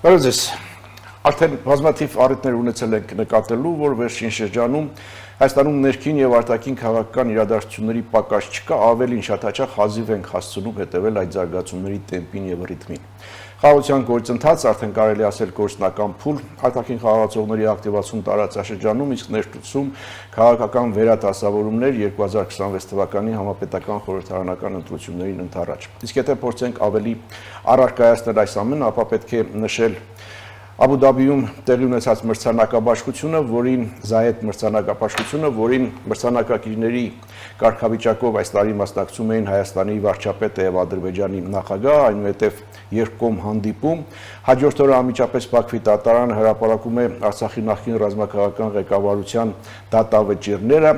Բարոյձեզ, արդեն բազմաթիվ առիթներ ունեցել ենք նկատելու, որ վերջին շրջանում Հայաստանում ներքին եւ արտաքին քաղաքական իրադարձությունների պակաս չկա, ավելին շատ հաճախ հազիվ ենք հասցնում հետևել այդ զարգացումների տեմպին եւ ռիթմին։ Խաղաղության գործընթաց արդեն կարելի ասել գործնական փուլ, արտաքին խաղացողների ակտիվացում տարածաշրջանում, իսկ ներկայացում քաղաքական վերադասավորումներ 2026 թվականի համապետական խորհրդարանական ընտրություններին ընդառաջ։ Իսկ եթե փորձենք ավելի առարկայացնել այս ամենը, ապա պետք է նշել Աբու Դաբիում տեղի ունեցած մրցանակաբաշխությունը, որին Զայեդ մրցանակաբաշխությունը, որին մրցանակակիրների կարգավիճակով այս տարի մասնակցում էին Հայաստանի վարչապետը եւ Ադրբեջանի նախագահ, այնուհետեւ երկկողմ հանդիպում, հաջորդ օրը անմիջապես Բաքվի դատարանը հրապարակում է Արցախի նախկին ռազմաքաղաքական ղեկավարության դատավճիռները,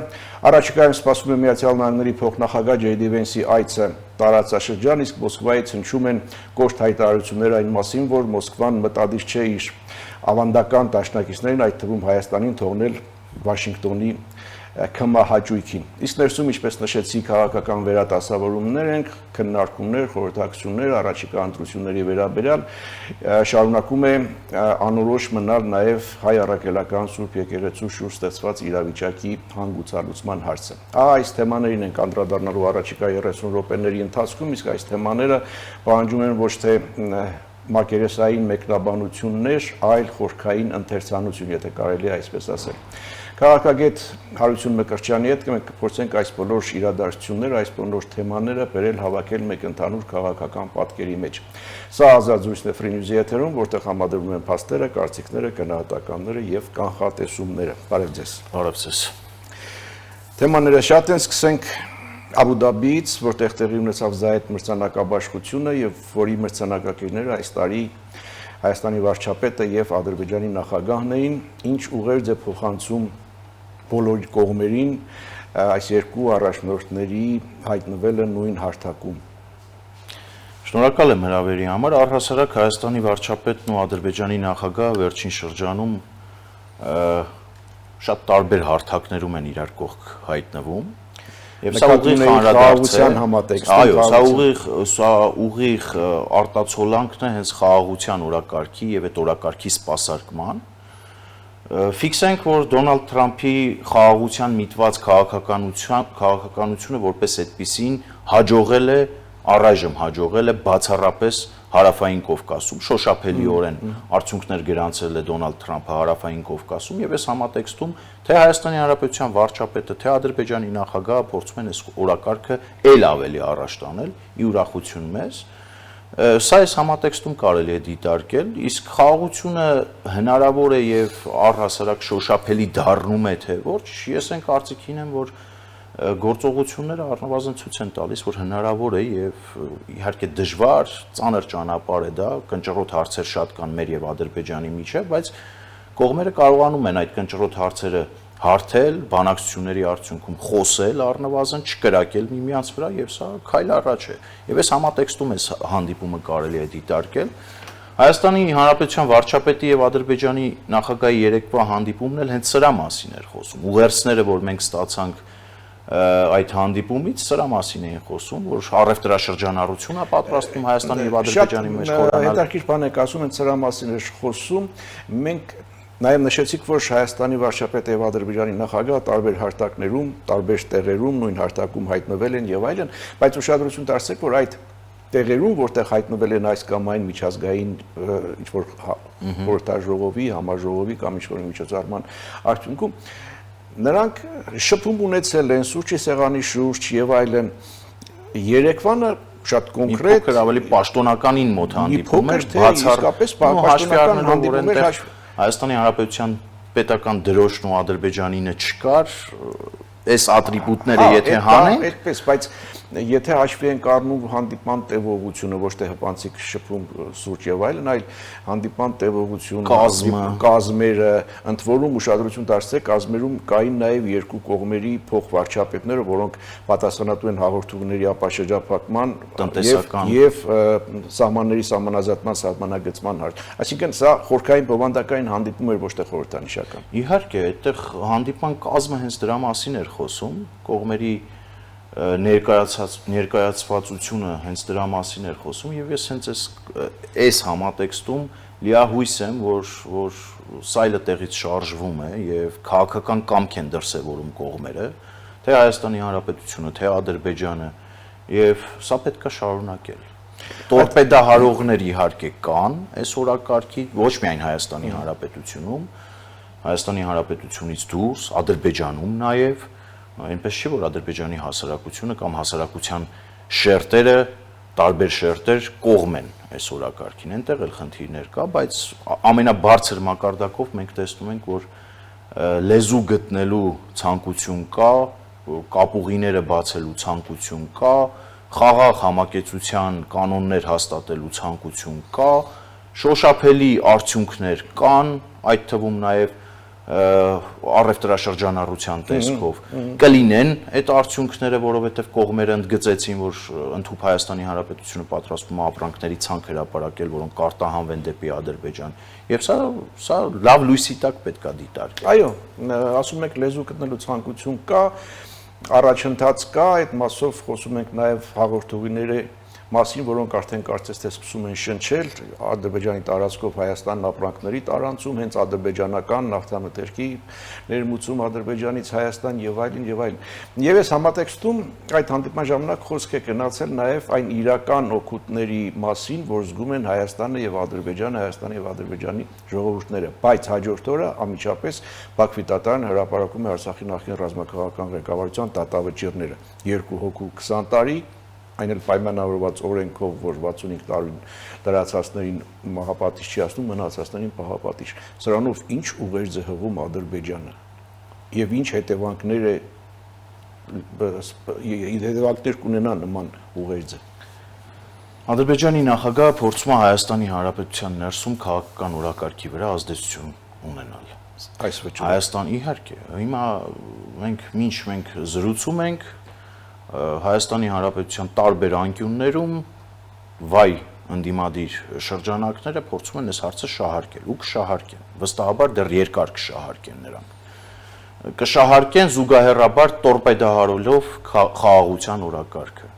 առաջիկայում սպասվում է Միացյալ Նահանգների փոխնախագահ Ջեյ Դի Վենսի այցը տարածաշրջան, իսկ Մոսկվայից հնչում են կոշտ հայտարարություններ այն մասին, որ Մոսկվան մտադիր չէ իր ավանդական դաշնակիցներին, այդ թվում Հայաստանին, թողնել Վաշինգտոնի քմահաճույքին։ Իսկ ներսում, ինչպես նշեցի, քաղաքական վերադասավորումներ են, քննարկումներ, խորհրդակցություններ, առաջիկա ընտրությունների վերաբերյալ շարունակում է անորոշ մնալ նաև հայ առաքելական Սուրբ Եկեղեցու շուրջ ստեղծված իրավիճակի հանգուցալուծման հարցը։ Այս թեմաներին ենք անդրադառնալու առաջիկա 30 րոպեների ընթացքում, իսկ այս թեմաները պահանջում են ոչ թե մակերեսային մեկնաբանություններ, այլ խորքային ընթերցանություն, եթե կարելի է այսպես ասել։ Քաղաքագետ Հարություն Մկրտչյանի հետ մենք կփորձենք այս բոլոր իրադարձությունները, այս բոլոր թեմաները բերել հավաքել մեկ ընդհանուր քաղաքական պատկերի մեջ։ Սա ազատ զրույցն է Free News-ի եթերում, որտեղ համադրվում են փաստերը, կարծիքները, գնահատականները եւ կանխատեսումները։ Բարև ձեզ։ Բարև ձեզ։ Թեմաները շատ են, սկսենք Աբու Դաբիից, որտեղ տեղի ունեցավ Զայեդ մրցանակաբաշխությունը եւ որի մրցանակակիրները այս տարի Հայաստանի վարչապետը եւ Ադրբեջանի նախագահն էին, ինչ ուղերձ է փոխանցում բոլոր կողմերին այս երկու առաջնորդների հայտնվելը նույն հարթակում։ Շնորհակալ եմ հրավերի համար, առհասարակ Հայաստանի վարչապետն ու Ադրբեջանի նախագահը վերջին շրջանում շատ տարբեր հարթակներում են իրար կողք հայտնվում։ Եվ սա ուղիղ խաղաղության համատեքստ է։ Այո, սա ուղիղ արտացոլանքն է հենց խաղաղության օրակարգի եւ այդ օրակարգի սպասարկման։ Ֆիքսենք, որ Դոնալդ Թրամփի խաղաղության միտված քաղաքականությունը որպես այդպիսին հաջողել է, առայժմ հաջողել է բացառապես Հարավային Կովկասում, շոշափելիորեն արդյունքներ գրանցել է Դոնալդ Թրամփը Հարավային Կովկասում եւ այս համատեքստում թե Հայաստանի Հանրապետության վարչապետը, թե Ադրբեջանի նախագահը փորձում են այս օրակարգը ել ավելի առաջ տանել՝ ի ուրախություն մեզ։ Սա այս համատեքստում կարելի է դիտարկել, իսկ խաղաղությունը հնարավոր է եւ առհասարակ շոշափելի դառնում է թե ոչ, ես այն կարծիքին եմ, որ գործողությունները առնվազն ցույց են տալիս, որ հնարավոր է եւ իհարկե դժվար, ծանր ճանապարհ է դա, կնճռոտ հարցեր շատ կան մեր եւ Ադրբեջանի միջեւ, բայց կողմերը կարողանում են այդ կնճռոտ հարցերը հարթել, բանակցությունների արդյունքում խոսել, առնվազն չկրակել միմյանց վրա եւ սա քայլ առաջ է։ Եվ այս համատեքստում այս հանդիպումը կարելի է դիտարկել։ Հայաստանի Հանրապետության վարչապետի եւ Ադրբեջանի նախագահի երեկվա հանդիպումն էլ հենց սրա մասին էր խոսում։ Ուղերձները, որ մենք ստացանք այդ հանդիպումից սրա մասին էին խոսում, որ առևտրաշրջանառություն է պատրաստվում Հայաստանի եւ Ադրբեջանի մեջ խորանալ։ Հետաքրքիր բան եք ասում, հենց սրա մասին էր խոսում։ Մենք նաև նշեցիք, որ Հայաստանի վարչապետը եւ Ադրբեջանի նախագահը տարբեր հարթակներում, տարբեր տեղերում նույն հարթակում հայտնվել են եւ այլն, բայց ուշադրություն դարձրեք, որ այդ տեղերում, որտեղ հայտնվել են այս կամ այն միջազգային ինչ-որ խորհրդաժողովի, համաժողովի կամ ինչ-որ միջոցառման արդյունքում նրանք շփում ունեցել են սուրճի սեղանի շուրջ եւ այլն։ Երեկվանը շատ կոնկրետ, ավելի պաշտոնականին մոտ հանդիպում էր, իսկապես պաշտոնական հանդիպում էր Հայաստանի Հանրապետության պետական դրոշն ու Ադրբեջանինը չկար, այս ատրիբուտները եթե հանենք, այդպես, բայց եթե հաշվի ենք առնում հանդիպման տևողությունը, ոչ թե հպանցիկ շփում սուրճ եւ այլն, այլ հանդիպման տևողությունը, կազմերը, ընդ որում ուշադրություն դարձրեք, կազմերում կային նաեւ երկու կողմերի փոխվարչապետները, որոնք պատասխանատու են հաղորդումների ապաշրջափակման եւ սահմանների սահմանազատման, սահմանագծման հարց։ Այսինքն սա խորքային բովանդակային հանդիպում էր, ոչ թե խորհրդանշական։ Իհարկե, այդտեղ հանդիպման կազմը հենց դրա մասին էր խոսում, կողմերի ներկայացվածությունը հենց դրա մասին էր խոսում եւ ես հենց այս համատեքստում լիահույս եմ, որ սայլը տեղից շարժվում է եւ քաղաքական կամք են դրսեւորում կողմերը, թե Հայաստանի Հանրապետությունը, թե Ադրբեջանը, եւ սա պետք է շարունակել։ Տորպեդահարողներ իհարկե կան այս օրակարգի, ոչ միայն Հայաստանի Հանրապետությունում, Հայաստանի Հանրապետությունից դուրս, Ադրբեջանում նաեւ, այնպես չէ, որ Ադրբեջանի հասարակությունը կամ հասարակության շերտերը, տարբեր շերտեր կողմ են այս օրակարգին, այնտեղ էլ խնդիրներ կա, բայց ամենաբարձր մակարդակով մենք տեսնում ենք, որ լեզու գտնելու ցանկություն կա, կապուղիները բացելու ցանկություն կա, խաղաղ համակեցության կանոններ հաստատելու ցանկություն կա, շոշափելի արդյունքներ կան, այդ թվում նաև առևտրաշրջանառության տեսքով կլինեն այդ արդյունքները, որովհետև կողմերը ընդգծեցին, որ ընդհանուր Հայաստանի Հանրապետությունը պատրաստվում է ապրանքների ցանկ հրապարակել, որոնք կարտահանվեն դեպի Ադրբեջան, եւ սա լավ լույսի տակ պետք է դիտարկել։ Այո, ասում եք լեզու գտնելու ցանկություն կա, առաջընթաց կա, այդ մասով խոսում ենք նաև հաղորդողիների մասին, որոնք արդեն կարծես թե սկսում են շնչել Ադրբեջանի տարածքով Հայաստանն ապրանքների տարանցում, հենց ադրբեջանական նավթամթերքի ներմուծում Ադրբեջանից Հայաստան եւ այլն եւ այլն։ Եվ այս համատեքստում այդ հանդիպման ժամանակ խոսք է գնացել նաև այն իրական օգուտների մասին, որ զգում են Հայաստանը եւ Ադրբեջանը, Հայաստանը եւ Ադրբեջանի ժողովուրդները, բայց հաջորդ օրը անմիջապես Բաքվի Տատարան հրապարակում է Արցախի նախկին ռազմաքաղաքական ղեկավարության դատավճիռները 2 հոգու 20 տարի այն էլ պայմանավորված օրենքով, որ 65 տարին դրացածներին մահապատիժ չի ասնում, մնացածներին պահապատիժ։ Սրանով ինչ ուղերձ է հղում Ադրբեջանը եւ ինչ հետևանքներ կունենա նման ուղերձը։ Ադրբեջանի նախագահը փորձում է Հայաստանի Հանրապետության ներսում քաղաքական օրակարգի վրա ազդեցություն ունենալ։ Այս վճռով Հայաստան իհարկե, հիմա մենք զրուցում ենք Հայաստանի Հանրապետության տարբեր անկյուններում վայ ընդդիմադիր շրջանակները փորձում են այս հարցը շահարկել ու կշահարկեն, վստահաբար դեռ երկար կշահարկեն նրանք։ Կշահարկեն զուգահեռաբար տորպեդահարելով խաղաղության օրակարգը,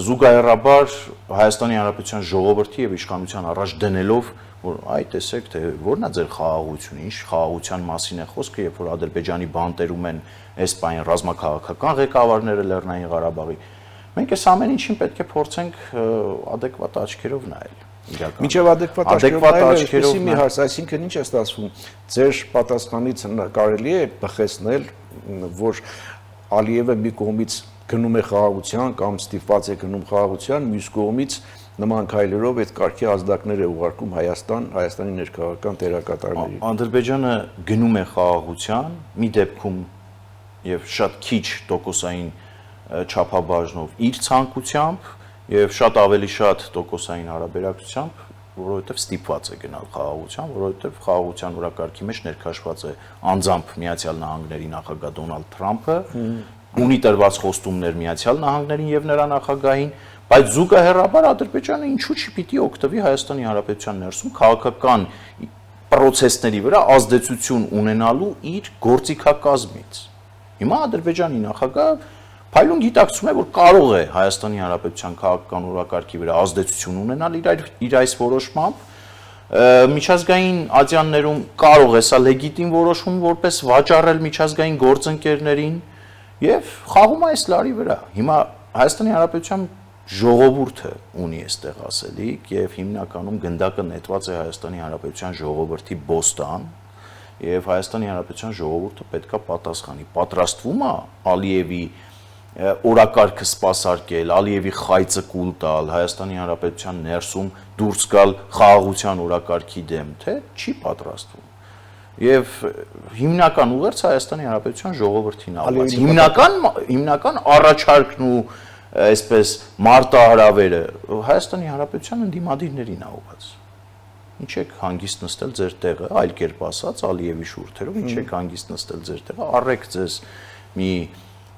զուգահեռաբար Հայաստանի Հանրապետության ժողովրդի եւ իշխանության առաջ դնելով, որ այ տեսեք, թե որն է ձեր խաղաղությունը, ինչ խաղաղության մասին է խոսքը, երբ որ Ադրբեջանի բանտերում են այս պայն ռազմաքաղաքական ղեկավարները Լեռնային Ղարաբաղի, մենք այս ամեն ինչին պետք է փորձենք adekvat աչքերով նայել։ Մինչև adekvat աչքերով մի հարց, այսինքն ինչ է ստացվում, ձեր պատասխանից կարելի է բխեցնել, որ Ալիևը մի կողմից գնում է խաղաղության կամ ստիպված է գնում խաղաղության, մյուս կողմից նման քայլերով այդ կարգի ազդակներ է ուղարկում Հայաստանի ներքաղաքական դերակատարներին։ Ադրբեջանը գնում է խաղաղության, մի դեպքում եւ շատ քիչ տոկոսային չափաբաժնով իր ցանկությամբ եւ շատ ավելի շատ տոկոսային հարաբերակցությամբ, որովհետեւ ստիպված է գնալ խաղաղության, որովհետեւ խաղաղության օրակարգի մեջ ներքաշված է անձամբ Միացյալ Նահանգների նախագահ Դոնալդ Թրամփը, ունի տրված խոստումներ Միացյալ Նահանգներին եւ նրա նախագահին, բայց զուգահեռաբար Ադրբեջանը ինչու՞ չի պիտի օգտվի Հայաստանի Հանրապետության ներսում քաղաքական պրոցեսների վրա ազդեցություն ունենալու իր գործիքակազմից։ Հիմա Ադրբեջանի նախագահը փայլուն գիտակցում է, որ կարող է Հայաստանի Հանրապետության քաղաքական օրակարգի վրա ազդեցություն ունենալ իր այս որոշմամբ, միջազգային ատյաններում կարող է սա լեգիտիմ որոշում որպես վաճառել միջազգային գործընկերներին եւ խաղում է այս լարի վրա։ Հիմա Հայաստանի Հանրապետության ժողովուրդը ունի այստեղ ասելիք եւ հիմնականում գնդակը նետված է Հայաստանի Հանրապետության ժողովրդի բոստան եւ Հայաստանի Հանրապետության ժողովուրդը պետքա պատասխանի։ Պատրաստվում է Ալիևի օրակարգը սպասարկել, Ալիևի խայծը կուլ տալ, Հայաստանի Հանրապետության ներսում դուրս գալ խաղաղության օրակարգի դեմ, թե չի պատրաստվում։ Եվ հիմնական ուղերձը Հայաստանի Հանրապետության ժողովրդին ալված։ Հիմնական առաջարկն ու այսպես մարտահրավերը Հայաստանի Հանրապետության ընդդիմադիրներին աղված։ Ինչ եք հանգիստ նստել ձեր տեղը, այլ կերպ ասած, Ալիևի շուրթերով, ինչ եք հանգիստ նստել ձեր տեղը, առեք ձեզ մի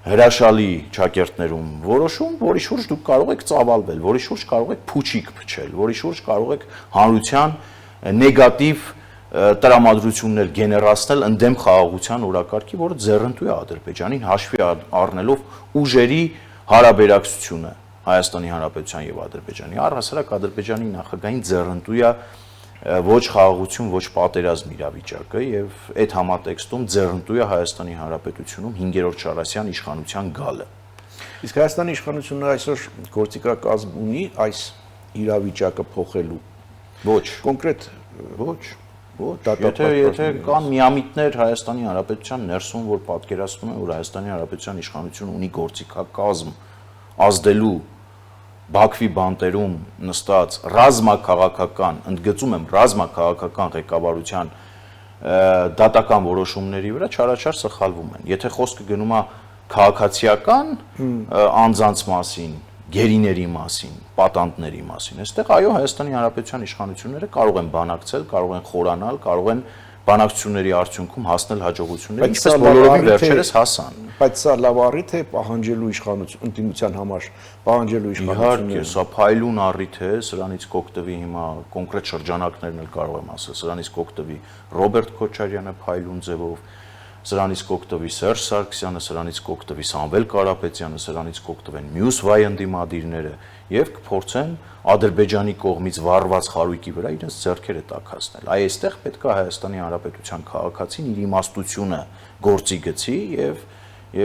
հրաշալի ճակերտներում որոշում, որի շուրջ դուք կարող եք ծավալվել, որի շուրջ կարող եք փուչիկ փչել, որի շուրջ կարող եք հանրության նեգատիվ տրամադրություններ գեներացնել ընդդեմ խաղաղության օրակարգի, որը ձեռնտու է Ադրբեջանին հաշվի առնելով ուժերի հարաբերակցությունը Հայաստանի Հանրապետության եւ Ադրբեջանի, առհասարակ Ադրբեջանի նախագահային ձեռնտու է ոչ խաղաղություն, ոչ պատերազմ իրավիճակը եւ այդ համատեքստում ձեռնտու է Հայաստանի Հանրապետությունում 5-րդ Շարասյան իշխանության գալը։ Իսկ Հայաստանի իշխանությունը այսօր գործիքակազմ ունի այս իրավիճակը փոխելու։ Ոչ, Կոնկրետ ոչ։ Եթե կան միամիտներ Հայաստանի Հանրապետության ներսում, որ պատկերացնում են, որ Հայաստանի Հանրապետության իշխանությունը ունի գործիքակազմ ազդելու Բաքվի բանտերում նստած ռազմաքաղաքական, ընդգծում եմ, ռազմաքաղաքական ղեկավարության դատական որոշումների վրա չարաչար սխալվում են։ Եթե խոսքը գնում է քաղաքացիական անձանց մասին, գերիների մասին, պատանդների մասին, այստեղ այո Հայաստանի Հանրապետության իշխանությունները կարող են բանակցել, կարող են խորանալ, կարող են բանակցությունների արդյունքում հասնել հաջողությունների, ինչպես բոլորովին վերջերս հասան։ Բայց սա լավ առիթ է պահանջելու իշխանություն ընդդիմության համար, պահանջելու Իհարկե, իշխանությունները։ սա փայլուն առիթ է, սրանից կօգտվի հիմա կոնկրետ շրջանակներն էլ կարող եմ ասել, սրանից կօգտվի Ռոբերտ Քոչարյանը փայլուն ձևով, սրանից կօգտվի Սերժ Սարգսյանը, սրանից կօգտվի Սամվել Կարապետյանը, սրանից կօգտվեն մյուս վայ ընդդիմադիրները եւ կփորձեն Ադրբեջանի կողմից վառված խարույկի վրա իրենց ձեռքերը տաքացնել։ Այստեղ պետք է Հայաստանի Հանրապետության քաղաքացին իր իմաստությունը գործի գցի եւ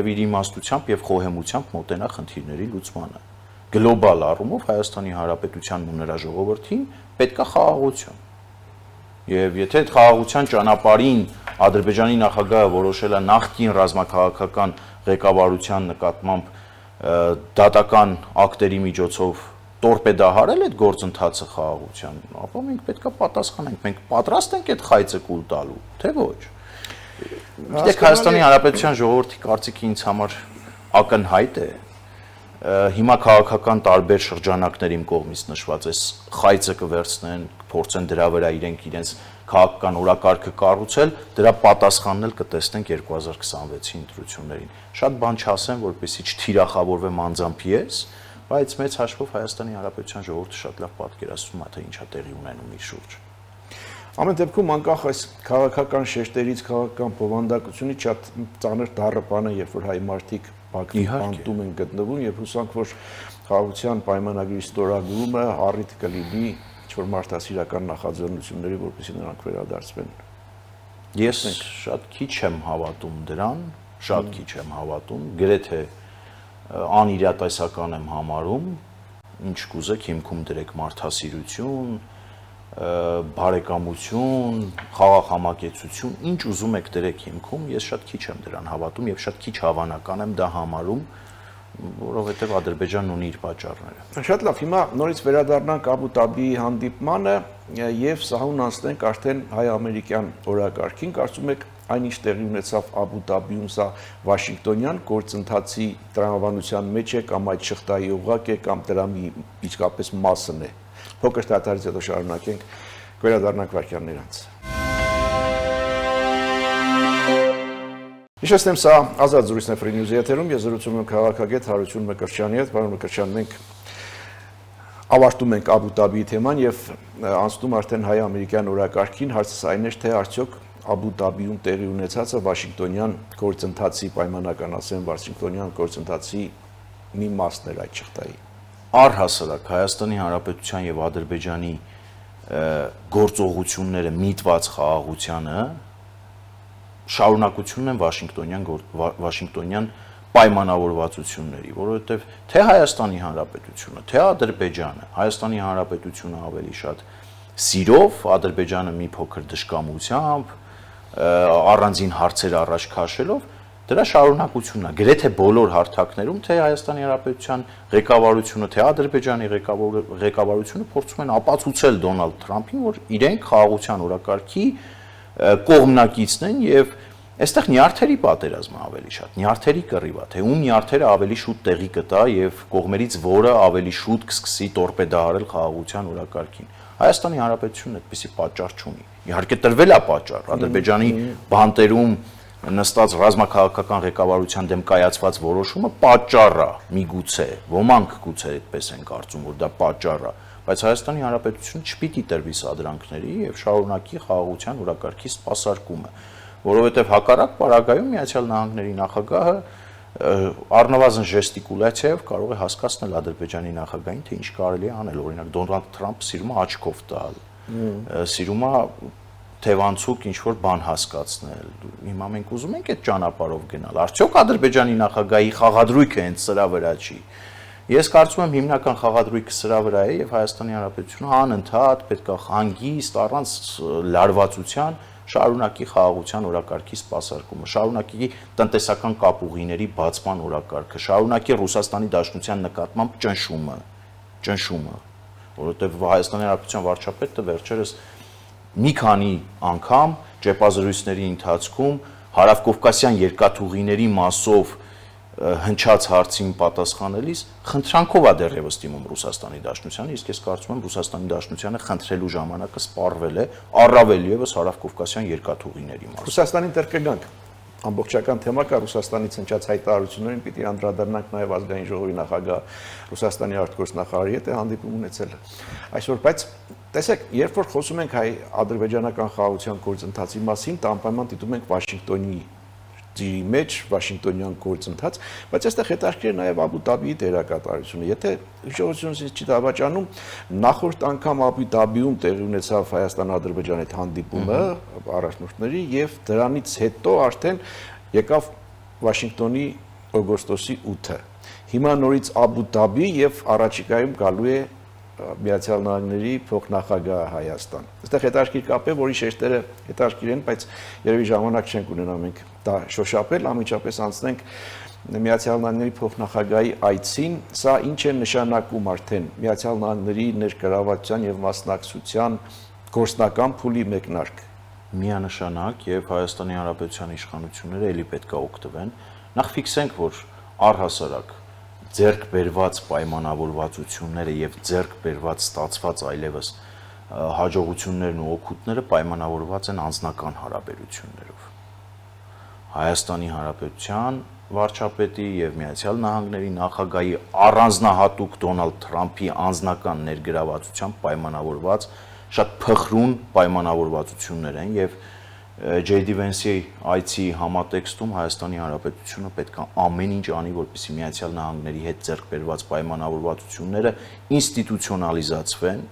իր իմաստությամբ եւ խոհեմությամբ մոտենա խնդիրների լուծմանը։ Գլոբալ առումով Հայաստանի Հանրապետությանն ու նրա ժողովրդին պետք է խաղաղություն։ Եվ եթե այդ խաղաղության ճանապարհին Ադրբեջանի նախագահը որոշել է նախկին ռազմաքաղաքական ղեկավարության նկատմամբ դատական ակտերի միջոցով տորպեդահարել այդ գործընթացը խաղաղության, ապա մենք պետք է պատասխանենք, մենք պատրաստ ենք այդ խայծը կուլ տալու, թե ոչ։ Գիտեք, Հայաստանի Հանրապետության ժողովրդի կարծիքը ինձ համար ակնհայտ է։ Հիմա քաղաքական տարբեր շրջանակներ իմ կողմից նշված այս խայծը կվերցնեն, փորձեն դրա վրա իրենց քաղաքական օրակարգը կառուցել, դրա պատասխանն էլ կտեսնենք 2026-ի ընտրություններին։ Շատ բան չասեմ, որպեսզի չթիրախավորվեմ անձամբ ես, բայց մեծ հաշվով Հայաստանի Հանրապետության ժողովուրդը շատ լավ պատկերացնում է, թե ինչա տեղի ունենում իր շուրջ։ Ամեն դեպքում անկախ այս քաղաքական շեշտերից, քաղաքական բովանդակությունից շատ ծանր դառը բան է, երբ որ հայ մարդիկ Բաքվի բանտում են գտնվում եւ հուսանք, որ խաղաղության պայմանագրի ստորագրումը առիթ կլինի ինչ-որ մարդասիրական նախաձեռնությունների, որպեսզի նրանք վերադարձվեն։ Ես շատ քիչ եմ հավատում դրան, շատ քիչ եմ հավատում, գրեթե անիրատեսական եմ համարում, ինչ կուզեք հիմքում դրեք մարդասիրություն, բարեկամություն, խաղաղ համակեցություն, ինչ ուզում եք դրեք հիմքում, ես շատ քիչ եմ դրան հավատում եւ շատ քիչ հավանական եմ դա համարում, որովհետեւ Ադրբեջանն ունի իր պատճառները։ Շատ լավ, հիմա նորից վերադառնանք Աբու Դաբիի հանդիպմանը եւ սահուն անցնենք արդեն հայ-ամերիկյան օրակարգին, կարծում եք այնինչ տեղի ունեցավ Աբու Դաբիում, սա Վաշինգտոնյան գործընթացի տրամաբանության մեջ է կամ այդ շղթայի օղակ է կամ դրա մի իսկապես մասն է։ Փոքր դատարից հետո շարունակենք, վերադառնանք վայրկյաններ անց։ Հիշեցնեմ, սա Ազատ զրույցն է Free News-ի եթերում, ես զրուցում եմ քաղաքագետ Հարություն Մկրտչյանի հետ, պարոն Մկրտչյան, մենք ավարտում ենք Աբու Դաբիի թեման եւ անցնում արդեն հայ-ամերիկյան օրակարգին, հարցս այն է, թե արդյոք Աբու Դաբիում տեղի ունեցածը Վաշինգտոնյան գործընթացի պայմանականացեն Վաշինգտոնյան գործընթացի մի մասն էր այդ շղթայի։ Առհասարակ Հայաստանի Հանրապետության եւ Ադրբեջանի գործողությունները միտված խաղաղությանը շարունակությունն են Վաշինգտոնյան պայմանավորվածությունների, որովհետեւ թե Հայաստանի Հանրապետությունը, թե Ադրբեջանը, Հայաստանի Հանրապետությունը ավելի շատ սիրով, Ադրբեջանը մի փոքր դժկամությամբ, առանձին հարցեր առաջ քաշելով դրա շարունակությունն է գրեթե բոլոր հարթակներում, թե Հայաստանի Հանրապետության ղեկավարությունը, թե Ադրբեջանի ղեկավարությունը փորձում են ապացուցել Դոնալդ Թրամփին, որ իրենք խաղաղության օրակարգի կողմնակիցն են եւ այստեղ նյարդերի պատերազմը ավելի շատ, նյարդերի կռիվ է, թե ում նյարդերը ավելի շուտ տեղի կտա եւ կողմերից որը ավելի շուտ կսկսի տորպեդահարել խաղաղության օրակարգին։ Հայաստանի Հանրապետությունն այդպիսի պատճառ չունի։ Իհարկե տրվել է պատճառ, Ադրբեջանի բանտերում նստած ռազմաքաղաքական ղեկավարության դեմ կայացված որոշումը պատճառ է, միգուցե, ոմանք գուցե այդպես են կարծում, որ դա պատճառ է, բայց Հայաստանի Հանրապետությունը չպիտի տրվի սադրանքների եւ շարունակի խաղաղության օրակարգի սպասարկումը, որովհետեւ հակառակ պարագայում Միացյալ Նահանգների նախագահը առնվազն ժեստիկուլյացիայով կարող է հասկացնել Ադրբեջանի նախագահին, թե ինչ կարելի է անել, օրինակ Դոնալդ Թրամփը սիրում է աչքով տալ, սիրում է թևանցուկ ինչ-որ բան հասկացնել։ Հիմա մենք ուզում ենք այդ ճանապարհով գնալ։ Արդյոք Ադրբեջանի նախագահի խաղադրույքը հենց սրա վրա չի։ Ես կարծում եմ հիմնական խաղադրույքը սրա վրա է եւ Հայաստանի Հանրապետությունը անընդհատ պետք է հանգիստ առանց լարվածության շարունակի խաղաղության օրակարգի սպասարկումը, շարունակի տնտեսական կապուղիների բացման օրակարգը, շարունակի Ռուսաստանի Դաշնության նկատմամբ ճնշումը, որովհետեւ Հայաստանի Հանրապետության վարչապետը վերջերս մի քանի անգամ ճեպազրույցների ընթացքում հարավկովկասյան երկաթուղիների մասով հնչած հարցին պատասխանելիս խնդրանքով է դեռևս դիմում Ռուսաստանի Դաշնությանը, իսկ ես կարծում եմ Ռուսաստանի Դաշնությանը խնդրելու ժամանակը սպառվել է առավել եւս հարավկովկասյան երկաթուղիների մասով։ Ռուսաստանին դեռ կգանք։ Ամբողջական թեմա կա Ռուսաստանից հնչած հայտարարություններին, պիտի անդրադառնանք նաև ազգային ժողովի նախագահ Ռուսաստանի արտգործնախարարի հետ հանդիպում ունեցել այսօր, բայց տեսեք, երբ որ խոսում ենք հայ-ադրբեջանական խաղաղության գործընթացի մասին, անպայման դիտում ենք Վաշինգտոնի ծիրի մեջ Վաշինգտոնյան գործընթաց, բայց այստեղ հետաքրքիր է նաև Աբու Դաբիի դերակատարությունը։ Եթե հիշողությունս չի դավաճանում, նախորդ անգամ Աբու Դաբիում տեղի ունեցավ Հայաստան-Ադրբեջանի հետ հանդիպումը առաջնորդների եւ դրանից հետո արդեն եկավ Վաշինգտոնի օգոստոսի 8-ը։ Հիմա նորից Աբու Դաբի եւ առաջիկայում գալու է Միացյալ Նահանգների փոխնախագահ Հայաստան։ Այստեղ հետաքրքիր կապ է, որի շեշտերը հետաքրքիր են, բայց երևի ժամանակ չենք ունենա մենք դա շոշափել, անմիջապես անցնենք Միացյալ Նահանգների փոխնախագահի այցին։ Սա ինչ է նշանակում արդեն Միացյալ Նահանգների ներգրավվածության եւ մասնակցության գործնական փուլի մեկնարկ։ Միանշանակ եւ Հայաստանի Հանրապետության իշխանությունները ելի պետք է օգտվեն։ Նախ ֆիքսենք, որ առհասարակ ձեռք բերված պայմանավորվածությունները եւ ձեռք բերված ստացված այլևս հաջողություններն ու օգուտները պայմանավորված են անձնական հարաբերություններով։ Հայաստանի Հանրապետության վարչապետի եւ Միացյալ Նահանգների նախագահի առանձնահատուկ Դոնալդ Թրամփի անձնական ներգրավվածությամբ պայմանավորված շատ փխրուն պայմանավորվածություններ են եւ J.D. Vance-ի այցի համատեքստում Հայաստանի Հանրապետությունը պետք է ամեն ինչ անի, որպեսզի Միացյալ Նահանգների հետ ձեռք բերված պայմանավորվածությունները ինստիտուցիոնալիզացվեն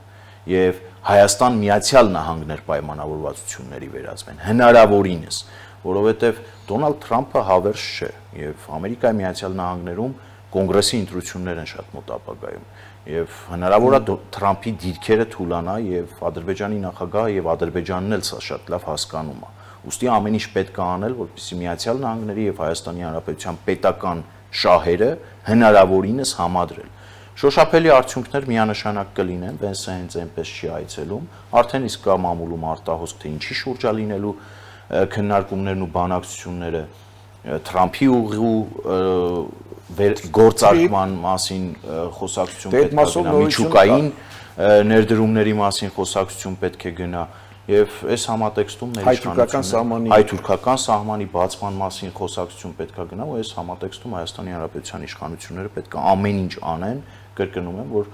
եւ Հայաստան-Միացյալ Նահանգներ պայմանավորվածությունների վերածվեն հնարավորինս, որովհետեւ Դոնալդ Թրամփը հավերժ չէ եւ Ամերիկայի Միացյալ Նահանգներում կոնգրեսի ընտրություններ են շատ մոտ ապագայում եւ հնարավոր է Թրամփի դիրքերը թուլանա եւ Ադրբեջանի նախագահը եւ Ադրբեջանն էլ սա շատ լավ հասկանում է։ Ուստի ամեն ինչ պետք է անել, որպեսզի Միացյալ Նահանգների եւ Հայաստանի Հանրապետության պետական շահերը հնարավորինս համադրել։ Շոշափելի արդյունքներ միանշանակ կլինեն, Վենսը հենց այնպես չի այցելում, արդեն իսկ կա մամուլում արտահոսք, թե ինչի շուրջ է լինելու քննարկումներն ու բանակցությունները, Թրամփի ուղու գործարկման մասին խոսակցություն պետք է գնա, միջուկային ներդրումների մասին խոսակցություն պետք է գնա եւ այս համատեքստում մեր հայ-թուրքական սահմանի բացման մասին խոսակցություն պետք է գնա ու այս համատեքստում Հայաստանի Հանրապետության իշխանությունները պետք է ամեն ինչ անեն, կրկնում եմ, որ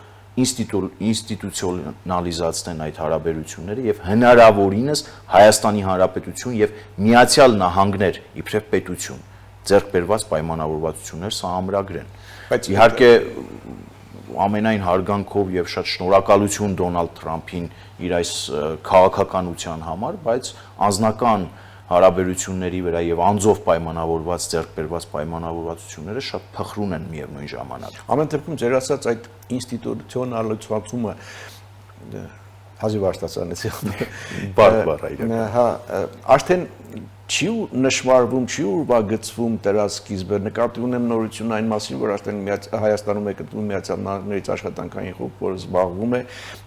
ինստիտուցիոնալիզացնեն այդ հարաբերությունները եւ հնարավորինս Հայաստանի Հանրապետություն եւ Միացյալ Նահանգներ իբրև պետություն ձեռք բերված պայմանավորվածություններ սահմանագրեն։ Բայց իհարկե ամենայն հարգանքով եւ շատ շնորհակալություն Դոնալդ Թրամփին իր այս քաղաքականության համար, բայց անձնական հարաբերությունների վրա եւ անձով պայմանավորված ձեռք բերված պայմանավորվածությունները շատ փխրուն են միևնույն ժամանակ։ Ամեն դեպքում ձեր ասած այդ ինստիտուցիոնալիզացումը հազիվ արտասանեցի բառ իրական։ Հա, արդեն չի նշмарվում, չի ուրվագծվում դրա սկիզբը, նկատի ունեմ նորություն այն մասին, որ արդեն Հայաստանում է գտնվում Միացյալ Նահանգներից աշխատանքային խումբ, որը զբաղվում է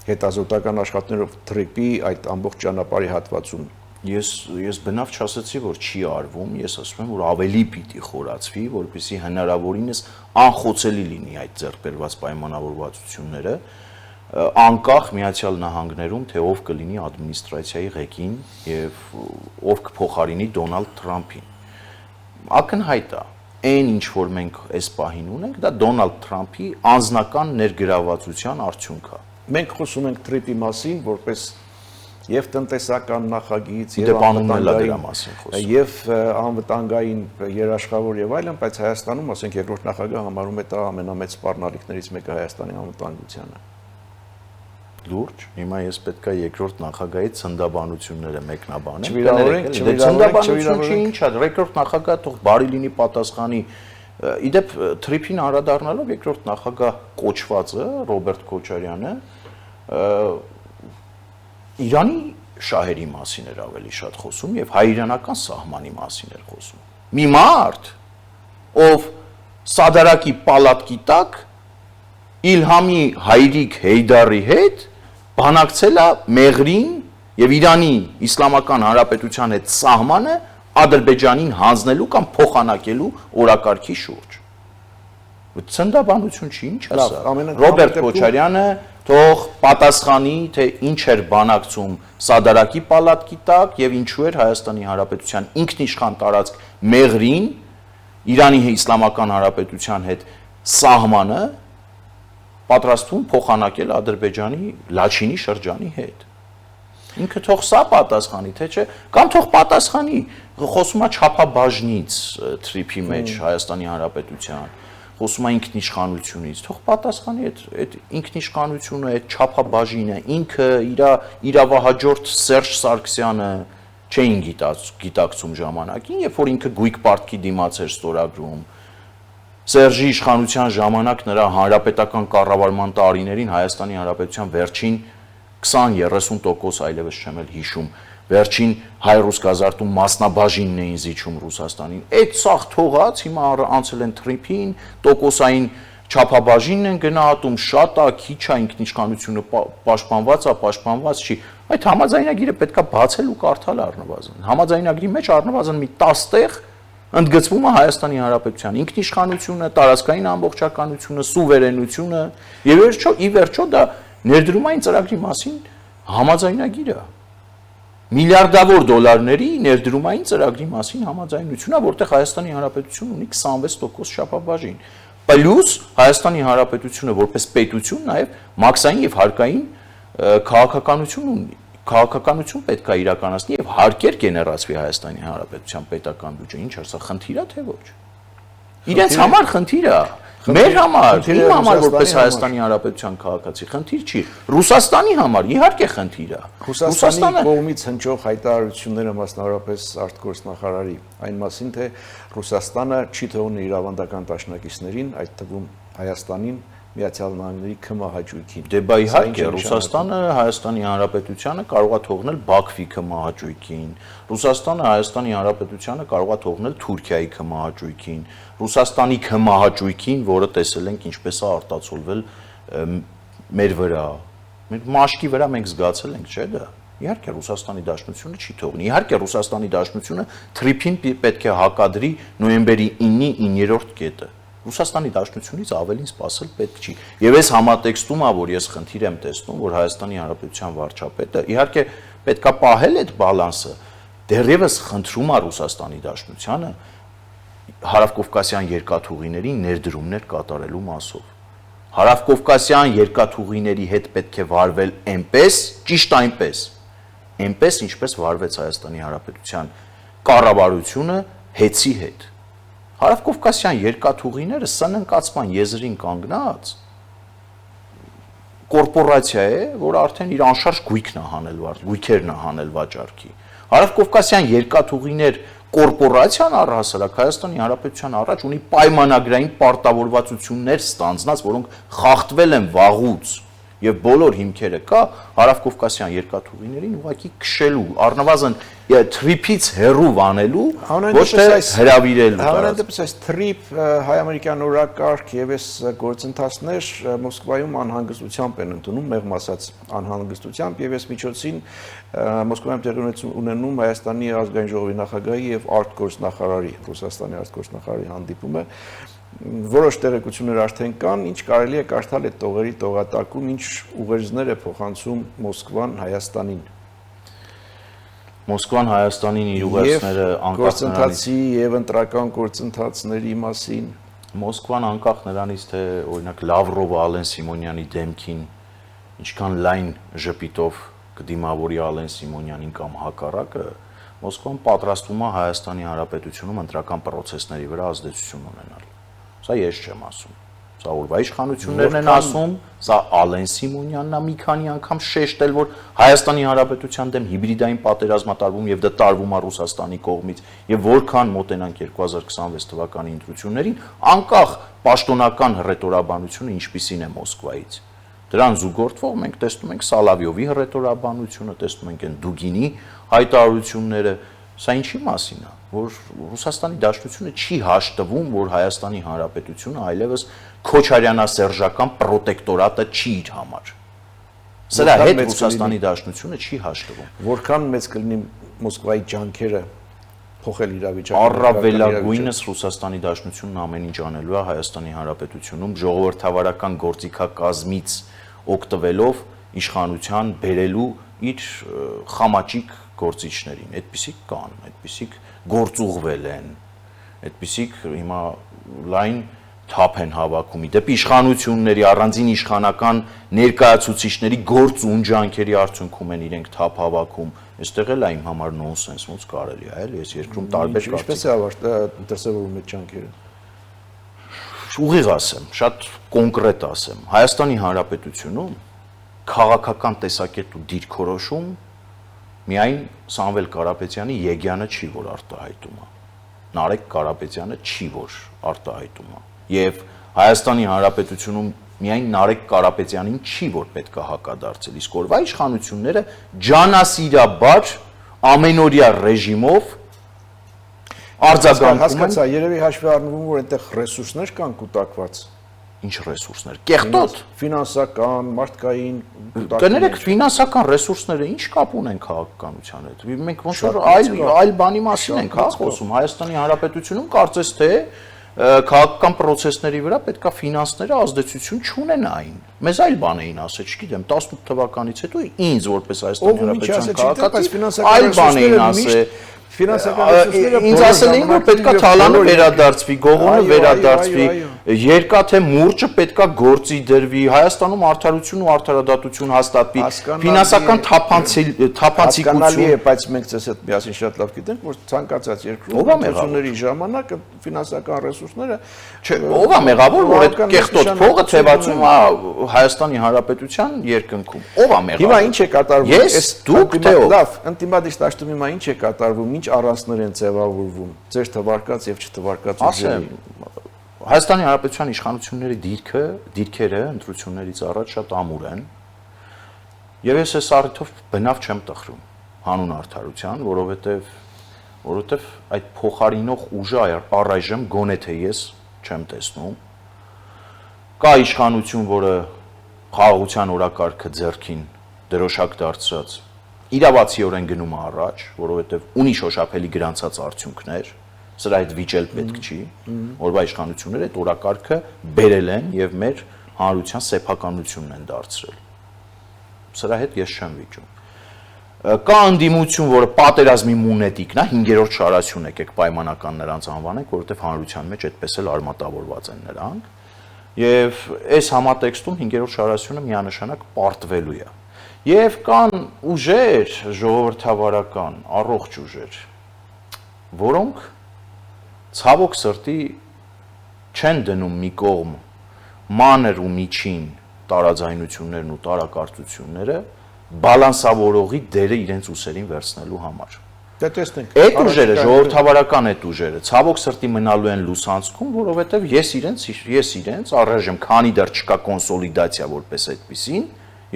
հետազոտական աշխատանքներով թրիպի այդ ամբողջ ճանապարհի հատվածում։ Ես բնավ չասացի, որ չի արվում, ես ասում եմ, որ ավելի պիտի խորացվի, որպեսզի հնարավորինս անխոցելի լինի այդ ձեռք բերված պայմանավորվածությունները, անկախ Միացյալ Նահանգներում, թե ով կլինի ադմինիստրացիայի ղեկին եւ ով կփոխարինի Դոնալդ Թրամփին։ Ակնհայտ է, այն ինչ որ մենք այս պահին ունենք, դա Դոնալդ Թրամփի անձնական ներգրավվածության արդյունք է։ Մենք խոսում ենք թրիպի մասին, որպես եւ տնտեսական նախագիծ եւ անվտանգային երաշխավոր եւ այլն, բայց Հայաստանում, ասենք, երկրորդ նախագահը համարում է դա ամենամեծ սպառնալիքներից մեկը Հայաստանի անվտանգությանը։ լուրջ, հիմա ես պետք է երկրորդ նախագահի ցնդաբանությունները մեկնաբանեմ։ Չվիրավորենք, ցնդաբանություն չի, ինչ է, երկրորդ նախագահը թող բարի լինի պատասխանի։ Իդեպ Թրիփին անդրադառնալով երկրորդ նախագահ կոչվածը Ռոբերտ Քոչարյանը Իրանի շահերի մասին էր ավելի շատ խոսում եւ հայ-իրանական սահմանի մասին էր խոսում։ Մի մարդ, ով Սադարակի պալատքի տակ Իլհամի հայրիկ Հեյդարի հետ բանակցել է Մեղրին եւ Իրանի Իսլամական Հանրապետության հետ սահմանը Ադրբեջանին հանձնելու կամ փոխանակելու օրակարգի շուրջ։ Ցնդաբանություն չի, ինչ է սա։ Ռոբերտ Քոչարյանը թող պատասխանի, թե ինչ էր բանակցում Սադարակի պալատքի տակ եւ ինչու էր Հայաստանի Հանրապետության ինքնիշխան տարածք Մեղրին Իրանի Իսլամական Հանրապետության հետ սահմանը պատրաստվում փոխանակել Ադրբեջանի Լաչինի շրջանի հետ։ Ինքը թող սա պատասխանի, թե չէ, կամ թող պատասխանի, խոսում է չափաբաժնից Թրիփի մեջ Հայաստանի Հանրապետության, խոսում է ինքնիշխանությունից, թող պատասխանի այդ ինքնիշխանությունը, այդ չափաբաժինը, ինքը իրավահաջորդ Սերժ Սարգսյանը չէին գիտակցում ժամանակին, երբ որ ինքը գույք պարտքի դիմաց էր ստորագրում։ Սերժի իշխանության ժամանակ նրա հանրապետական կառավարման տարիներին Հայաստանի Հանրապետության վերջին 20-30% այլևս չեմ էլ հիշում, վերջին հայ-ռուս գազարտում մասնաբաժինն էին զիջում Ռուսաստանին։ Այդ սաղ թողած հիմա անցել են Թրիփին, տոկոսային չափաբաժինն են գնահատում, շատ է, քիչ է, ինքնիշխանությունը պաշտպանված է, պաշտպանված չի։ Այդ համաձայնագիրը պետքա բացել ու կարդալ առնվազն։ Համաձայնագրի մեջ առնվազն մի 10 տեղ ընդգծվում է Հայաստանի Հանրապետության ինքնիշխանությունը, տարածքային ամբողջականությունը, սուվերենությունը, եւ ի վերջո դա ներդրումային ծրագրի մասին համաձայնագիր է։ Միլիարդավոր դոլարների ներդրումային ծրագրի մասին համաձայնությունն է, որտեղ Հայաստանի Հանրապետությունն ունի 26% շապաբաժին։ Պլյուս Հայաստանի Հանրապետությունը որպես պետություն նաև մաքսային եւ հարկային քաղաքականություն պետք է իրականացնի եւ հարկեր գեներացվի Հայաստանի Հանրապետության պետական բյուջե։ Ինչ է սա, խնդիր է թե ոչ։ Իրենց համար խնդիր է։ Մեր համար, իմ համար որպես Հայաստանի Հանրապետության քաղաքացի, խնդիր չի։ Ռուսաստանի համար իհարկե խնդիր է։ Ռուսաստանի կողմից հնչող հայտարարությունները մասնավորապես արտգործնախարարի այն մասին, թե Ռուսաստանը չի թողնի իր ավանդական դաշնակիցներին, այդ թվում Հայաստանին, Միացյալ Նահանգների քմահաճույքին։ Դե բա իհարկե Ռուսաստանը Հայաստանի Հանրապետությանը կարող է թողնել Բաքվի քմահաճույքին, Ռուսաստանը Հայաստանի Հանրապետությանը կարող է թողնել Թուրքիայի քմահաճույքին, Ռուսաստանի քմահաճույքին, որը տեսել ենք ինչպես է արտացոլվել մեր վրա, մեր մաշկի վրա մենք զգացել ենք, չէ՞ դա։ Իհարկե Ռուսաստանի Դաշնությունը չի թողնի։ Իհարկե Ռուսաստանի Դաշնությունը Թրիփին պետք է հակադրի նոյեմբերի 9-ի 9-րդ կետը։ Ռուսաստանի Դաշնությունից ավելին սպասել պետք չի։ Եվ այս համատեքստում է, որ ես խնդիր եմ տեսնում, որ Հայաստանի Հանրապետության վարչապետը իհարկե պետքա պահել այդ բալանսը, դեռևս խնդրում է Ռուսաստանի Դաշնությանը հարավկովկասյան երկաթուղիների ներդրումներ կատարելու մասով։ Հարավկովկասյան երկաթուղիների հետ պետք է վարվել այնպես, ճիշտ այնպես, ինչպես վարվեց Հայաստանի Հանրապետության կառավարությունը հեծի հետ։ Հարավկովկասյան երկաթուղիները սննկացման եզրին կանգնած կորպորացիա է, որ արդեն իր անշարժ գույքերն է հանել վաճառքի։ Հարավկովկասյան երկաթուղիներ կորպորացիան առհասարակ Հայաստանի Հանրապետության առաջ ունի պայմանագրային պարտավորվածություններ ստանձնած, որոնք խախտվել են վաղուց եւ բոլոր հիմքերը կա Հարավկովկասյան երկաթուղիներին ուղղակի քշելու, առնվազն Թրիփից հեռու վանելու, ոչ թե հրավիրելու։ Համենայնդեպս այս Թրիփ հայ-ամերիկյան օրակարգ եւ այս գործընթացներ Մոսկվայում անհանգստությամբ են ընդունում, մեղմ ասած անհանգստությամբ, եւ այս միջոցին Մոսկվայում տեղի ունենում Հայաստանի ազգային ժողովի նախագահի եւ արտգործնախարարի, Ռուսաստանի արտգործնախարարի հանդիպումը։ Որոշ տեղեկություններ արդեն կան, ինչ կարելի է կարդալ այդ տողերի տողատակում, ինչ ուղերձներ է փոխանցում Մոսկվան Հայաստանին։ Մոսկվան Հայաստանին իր ուղերձները անկախ նրանից եւ ընտրական գործընթացների մասին։ Մոսկվան անկախ նրանից, թե օրինակ Լավրովը Ալեն Սիմոնյանի դեմքին ինչքան լայն ժպիտով կդիմավորի Ալեն Սիմոնյանին կամ հակառակը, Մոսկվան պատրաստվում է Հայաստանի Հանրապետությունում ընտրական process-ների վրա ազդեցություն ունենալ։ Սա ես չեմ ասում։ Սա օրվա իշխանություններն են ասում, սա Ալեն Սիմոնյանն է մի քանի անգամ շեշտել, որ Հայաստանի Հանրապետության դեմ հիբրիդային պատերազմ է տարվում եւ դա տարվում է Ռուսաստանի կողմից եւ որքան մոտենանք 2026 թվականի ընտրություններին, անկախ պաշտոնական հռետորաբանությունը ինչպիսին է Մոսկվայից։ Դրան զուգորդվող մենք տեսնում ենք Սալավյովի հռետորաբանությունը, տեսնում ենք այն Դուգինի հայտարարությունները, սա ինչի մասին է, որ Ռուսաստանի Դաշնությունը չի հաշտվում, որ Հայաստանի Հանրապետությունը այլևս քոչարյանասերժական պրոտեկտորատը չի իր համար։ Սրա հետ Ռուսաստանի Դաշնությունը չի հաշտվում։ Որքան մեծ կլինի Մոսկվայի ջանքերը փոխել իրավիճակը։ Առավելագույնս Ռուսաստանի Դաշնությունն ամեն ինչ անելու է Հայաստանի Հանրապետությունում ժողովրդավարական գործիքակազմից օգտվելով իշխանության բերելու իր խամաճիկ գործիչներին, այդպիսիք կան, այդպիսիք գործուղվել են, այդպիսիք հիմա լայն թափ են հավաքում, դեպի իշխանությունների առանձին իշխանական ներկայացուցիչների գործ ու ջանքերի արդյունքում են իրենք թափ հավաքում, այստեղ էլ է իմ համար նոնսենս, ոնց կարելի է, էլի, այս երկրում տարբեր Ինչպես է դրսևորվում այդ ջանքերը։ Ուղիղ ասեմ, շատ կոնկրետ ասեմ, Հայաստանի Հանրապետությունում քաղաքական տեսակետ ու դիրքորոշում միայն Սամվել Կարապետյանի Եգյանը չի, որ արտահայտում է։ Նարեկ Կարապետյանը չի, որ արտահայտում է։ Եվ Հայաստանի Հանրապետությունում միայն Նարեկ Կարապետյանին չի, որ պետք է հակադարձել։ Իսկ օրվա իշխանությունները ջանասիրաբար ամենօրյա ռեժիմով արձագանքում են։ Հասկացա, երևի հաշվի առնվում, որ այնտեղ ռեսուրսներ կան կուտակված։ Ինչ ռեսուրսներ։ Կեղտոտ, ֆինանսական, մարդկային կներեք ֆինանսական ռեսուրսները ինչ կապ ունեն քաղաքականության հետ։ Մենք ոնց որ այլ բանի մասին ենք խոսում։ Հայաստանի Հանրապետությունում կարծես թե քաղաքական process-ների վրա պետքա ֆինանսները ազդեցություն չունենային։ Մեզ այլ բան էին ասել, չգիտեմ, 18 թվականից հետո ինձ որպես Հայաստանի Հանրապետության քաղաքացի այլ բան էին ասել։ Ինձ ասել էին, որ պետքա թալանը վերադարձվի, գողոնը վերադարձվի, երկաթե մուրճը պետքա գործի դրվի, Հայաստանում արդարություն ու արդարադատություն հաստատվի, ֆինանսական թափանցիկություն է, բայց մենք ցես հետ միասին շատ լավ գիտենք, որ ցանկացած երկրում ընտրությունների ժամանակ ֆինանսական ռեսուրսները ով է մեղավոր, որ այդ կեղտոտ փողը թևածում է Հայաստանի Հանրապետության երկնքում։ Ով է մեղավոր։ Հիմա ինչ է կատարվում։ Ես դուք թե ով։ Լավ, ընտիմադիստ դաշտում հիմա ինչ է կատարվում, ինչ առանցքներ են ձևավորվում, ձեր թվարկած եւ չթվարկած ուժերի։ Հայաստանի Հանրապետության իշխանությունների դիրքերը ընտրություններից առաջ շատ ամուր են։ Եվ ես այս առիթով բնավ չեմ տխրում հանուն արդարության, որովհետև այդ փոխարինող ուժը առայժմ գոնե թե ես չեմ տեսնում։ Կա իշխանություն, որը խաղաղության օրակարգը ձեռքին դրոշակ դարձրած իրավացիորեն գնում է առաջ, որովհետև ունի շոշափելի գրանցած արդյունքներ, սրա հետ վիճել պետք չի, օրվա իշխանությունները այդ օրակարգը բերել են եւ մեր հանրության սեփականությունն են դարձրել։ Սրա հետ ես չեմ վիճում։ Կա ընդդիմություն, որը պատերազմի մունետիկն է, 5-րդ շարասյուն եկեք պայմանական նրանց անվանենք, որովհետև հանրության մեջ այդպես էլ արմատավորված են նրանք։ Եվ այս համատեքստում 5-րդ շարասյունը միանշանակ պարտվելու է։ Եվ կան ուժեր ժողովրդավարական, առողջ ուժեր, որոնք ցավոք սրտի չեն դնում մի կողմ մանր ու միջին տարաձայնություններն ու տարակարծությունները բալանսավորողի դերը իրենց ուսերին վերցնելու համար։ Դե տեսնենք։ Այդ ուժերը, ժողովրդավարական այդ ուժերը, ցավոք սրտի մնալու են լուսանցքում, որովհետև ես իրենց առայժմ քանի դեռ չկա կոնսոլիդացիա որպես այդպիսին,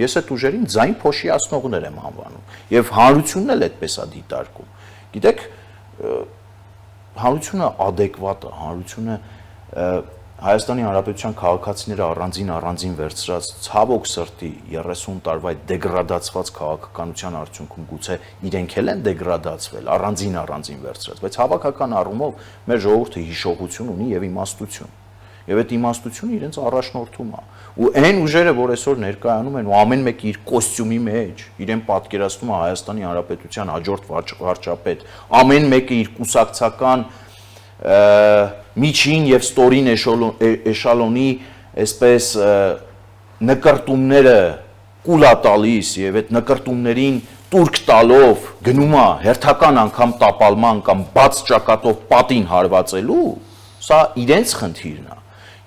ես այդ ուժերին ձայն փոշիացնողներ եմ անվանում եւ հանրությունն էլ այդպես է դիտարկում։ Գիտեք, հանրությունը adekvat է, հանրությունը Հայաստանի Հանրապետության քաղաքացիները առանձին վերցրած ցավոք սրտի 30 տարվա այդ դեգրադացված քաղաքականության արդյունքում գուցե իրենք էլ են դեգրադացվել, առանձին վերցրած, բայց հավաքական առումով մեր ժողովուրդը հիշողություն ունի եւ իմաստություն։ Եվ այդ իմաստությունը իրենց առաջնորդում է։ Ու այն ուժերը, որ այսօր ներկայանում են ու ամեն մեկը իր կոստյումի մեջ, իրեն պատկերացնում է Հայաստանի Հանրապետության հաջորդ վարչապետ, ամեն մեկը իր կուսակցական միջին եւ ստորին էշալոնի այսպես նկարտումները կուլա տալիս եւ այդ նկարտումներին տուրք տալով գնում է հերթական անգամ տապալման կամ բաց ճակատով պատին հարվածելու, սա իրենց խնդիրն է։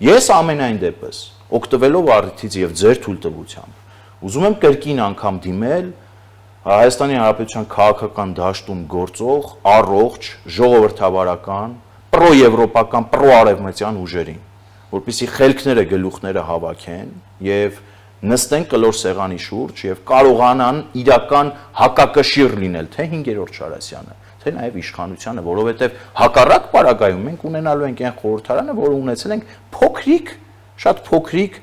Ես ամենայն դեպս, օգտվելով առիթից եւ ձեր թույլտվությամբ, ուզում եմ կրկին անգամ դիմել Հայաստանի Հանրապետության քաղաքական դաշտում գործող առողջ ժողովրդավարական, պրոեվրոպական, պրոարևմտյան ուժերին, որպեսզի խելքները գլուխները հավաքեն եւ նստեն կլոր սեղանի շուրջ եւ կարողանան իրական հակակշիռ լինել թե 5-րդ Շարասյանը, թե նաեւ իշխանությանը, որովհետեւ հակառակ պարագայում մենք ունենալու ենք այն խորհրդարանը, որը ունեցել ենք փոքրիկ, շատ փոքրիկ,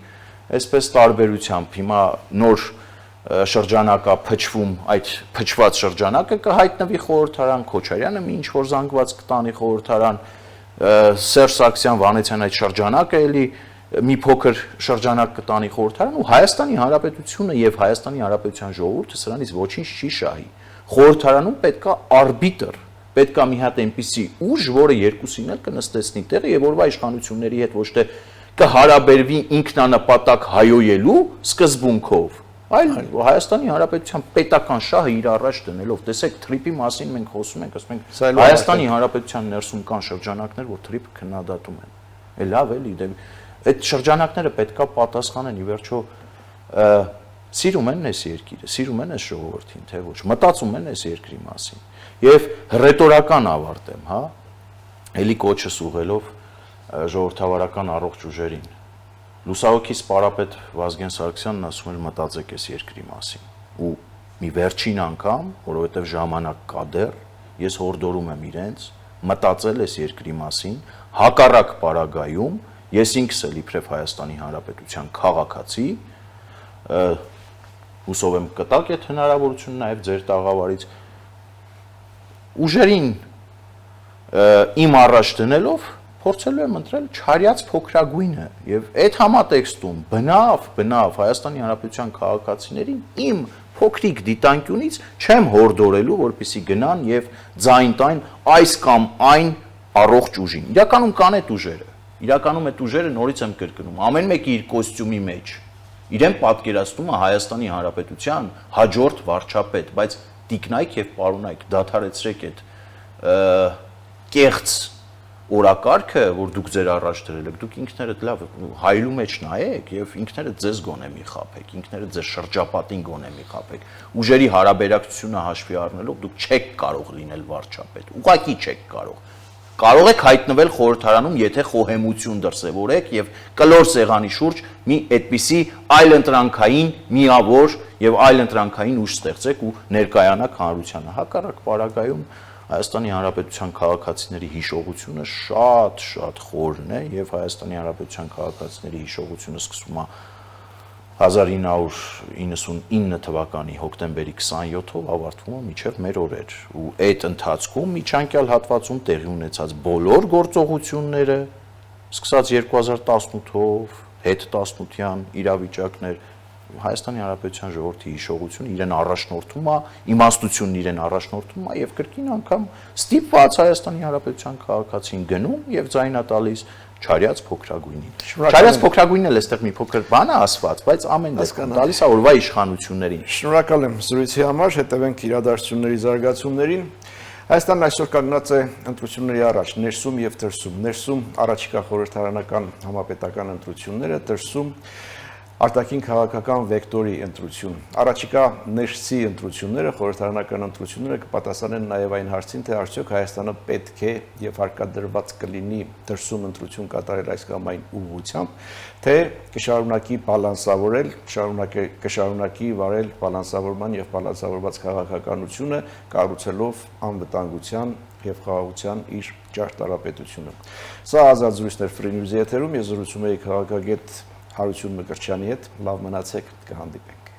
այսպես տարբերությամբ հիմա նոր շրջանակա փչվում, այդ փչված շրջանակը կհայտնվի խորհրդարան, Քոչարյանը մի ինչ-որ զանգված կտանի խորհրդարան, Սերժ Սարգսյան, Վանեցյան այդ շրջանակը էլի մի փոքր շրջանակ կտանի խորհրդարան ու Հայաստանի Հանրապետությունը եւ Հայաստանի Հանրապետության ժողովուրդը սրանից ոչինչ չի շահի։ Խորհրդարանում պետքա արբիտր, պետքա մի հատ այնպիսի ուժ, որը երկուսին էլ կնստեցնի տեղը եւ որվա իշխանությունների հետ ոչ թե կհարաբերվի ինքնանպատակ հայոյելու սկզբունքով, այլ Հայաստանի Հանրապետության պետական շահը իր առաջ դնելով, տեսեք, թրիպի մասին մենք խոսում ենք, ասում ենք Հայաստանի Հանրապետության ներսում կան շրջանակներ, որ թրիպը քննադատում են։ Լավ էլի, այդ շրջանակները պետքա պատասխանեն, ի վերջո սիրում են այս երկիրը, սիրում են այս ժողովրդին, թե ոչ, մտածում են այս երկրի մասին։ Եվ ռետորական ավարտեմ, հա, էլի կոչս ուղղելով ժողովրդավարական առողջ ուժերին։ Լուսահոգի սպարապետ Վազգեն Սարգսյանն ասում էր մտածեք այս երկրի մասին։ Ու մի վերջին անգամ, որովհետև ժամանակ կա դեռ, ես հորդորում եմ իրենց մտածել այս երկրի մասին, հակառակ պարագայում ես ինքս էլ իբրև Հայաստանի Հանրապետության քաղաքացի, հուսով եմ կտակ այդ հնարավորությունը նաև ձեր տաղավարից, ուժերին իմ առաջ դնելով փորձելու եմ ընտրել չարյաց փոքրագույնը եւ այդ համատեքստում բնավ Հայաստանի Հանրապետության քաղաքացիներին իմ փոքրիկ դիտանկյունից չեմ հորդորելու, որպեսզի գնան եւ ձայն տայն այս կամ այն առողջ ուժին։ Իրականում կան այդ ուժերը։ Իրականում այդ ուժերը նորից եմ կրկնում, ամեն մեկը իր կոստյումի մեջ իրեն պատկերացնում է Հայաստանի Հանրապետության հաջորդ վարչապետ, բայց տիկնայք եւ պարոնայք դադարեցրեք այդ կեղծ օրակարգը, որ դուք ձեր առաջ դրել եք, դուք ինքներդ լավ հայլու մեջ նայեք եւ ինքներդ ձեզ գոնե մի խափեք, ինքներդ ձեր շրջապատին գոնե մի խափեք։ Ուժերի հարաբերակցությունը հաշվի առնելով դուք չեք կարող լինել վարչապետ, ուղղակի չեք կարող։ Կարող եք հայտնվել խորհրդարանում, եթե խոհեմություն դրսևորեք եւ կլոր սեղանի շուրջ մի այդպիսի այլընտրանքային միավոր եւ այլընտրանքային ուժ ստեղծեք ու ներկայանաք հանրությանը։ Հակառակ պարագայում Հայաստանի Հանրապետության քաղաքացիների հիշողությունը շատ խորն է եւ Հայաստանի Հանրապետության քաղաքացիների հիշողությունը սկսվում է 1999 թվականի հոկտեմբերի 27-ով ավարտվում է մինչև մեր օրեր ու այդ ընթացքում միջանկյալ հատվածում տեղի ունեցած բոլոր գործողությունները սկսած 2018-ով հետ 18-յան իրավիճակներ Հայաստանի Հանրապետության ժողովրդի հիշողությունը իրեն առաջնորդում է, իմաստությունն իրեն առաջնորդում է եւ կրկին անգամ ստիպված Հայաստանի Հանրապետության քաղաքացին գնում եւ ձայնա տալիս չարյաց փոքրագույնին։ Չարյաց փոքրագույնն էլ այստեղ մի փոքր բան է ասված, բայց ամեն դեպքում տալիս է օրվա իշխանություններին։ Շնորհակալ եմ զրույցի համար, հետևենք իրադարձությունների զարգացումներին։ Հայաստանն այսօր կանգնած է ընտրությունների առաջ, ներսում եւ դրսում։ Ներսում առաջիկա խորհրդարանական համապետական ընտրությունները, դրսում արտաքին քաղաքական վեկտորի ընտրություն։ Առաջիկա ներսի ընտրությունները, խորհրդարանական ընտրությունները կպատասխանեն նաև այն հարցին, թե արդյոք Հայաստանը պետք է եւ հարկադրված կլինի դրսում ընտրություն կատարել այս կամ այն ուղղությամբ, թե կշարունակի բալանսավորել, կշարունակի վարել բալանսավորման եւ բալանսավորված քաղաքականությունը, կառուցելով անվտանգության եւ խաղաղության իր ճարտարապետությունը։ Սա ազատ զրույցներ Free News-ի եթերում, ես զրուցում եի քաղաքագետ Հարություն Մկրտչյանի հետ, լավ մնացեք, կհանդիպենք։